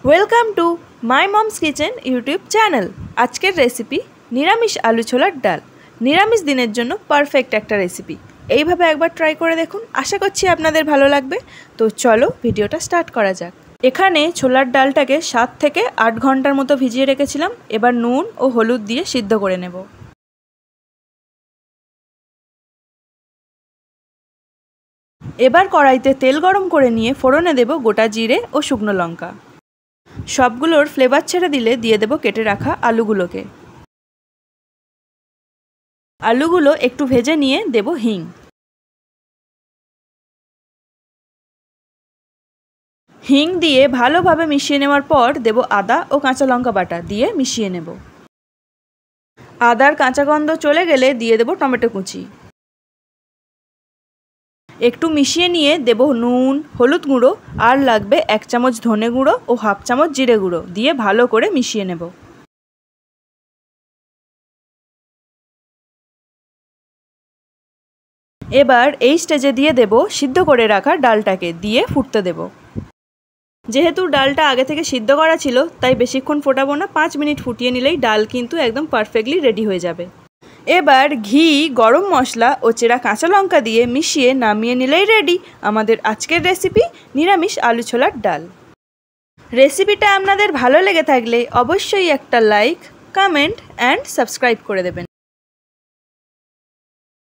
Welcome to my moms kitchen YouTube channel. আজকের recipe নিরামিষ আলু ছোলার ডাল। নিরামিষ দিনের জন্য পারফেক্ট একটা রেসিপি। এইভাবে একবার ট্রাই করে দেখুন, আশা করছি আপনাদের ভালো লাগবে। তো চলো ভিডিওটা স্টার্ট করা যাক। এখানে ছোলার ডালটাকে 7 থেকে 8 ঘন্টার মতো ভিজিয়ে রেখেছিলাম। এবার নুন ও হলুদ দিয়ে সিদ্ধ করে নেব। এবার কড়াইতে তেল গরম করে নিয়ে ফোড়নে দেব গোটা জিরে ও শুকনো লঙ্কা। সবগুলোর ফ্লেভার ছেড়ে দিলে দিয়ে দেব কেটে রাখা আলুগুলোকে। আলুগুলো একটু ভেজে নিয়ে দেব হিং। হিং দিয়ে ভালোভাবে মিশিয়ে নেওয়ার পর দেব আদা ও কাঁচা লঙ্কা বাটা দিয়ে মিশিয়ে নেব। আদার কাঁচা গন্ধ চলে গেলে দিয়ে দেব টমেটো কুচি। একটু মিশিয়ে নিয়ে দেব নুন, হলুদ গুঁড়ো, আর লাগবে 1 চামচ ধনে গুঁড়ো ও হাফ চামচ জিরে গুঁড়ো দিয়ে ভালো করে মিশিয়ে নেব। এবার এই স্টেজে দিয়ে দেব সিদ্ধ করে রাখা ডালটাকে দিয়ে ফুটতে দেব। যেহেতু ডালটা আগে থেকে সিদ্ধ করা ছিল তাই বেশিক্ষণ ফোটাবো না, 5 মিনিট ফুটিয়ে নিলেই ডাল কিন্তু একদম পারফেক্টলি রেডি হয়ে যাবে। এবার ঘি, গরম মশলা ও চেরা কাঁচা লঙ্কা দিয়ে মিশিয়ে নামিয়ে নিলেই রেডি আমাদের আজকের রেসিপি নিরামিষ আলু ছোলার ডাল। রেসিপিটা আপনাদের ভালো লেগে থাকলে অবশ্যই একটা লাইক, কমেন্ট অ্যান্ড সাবস্ক্রাইব করে দেবেন।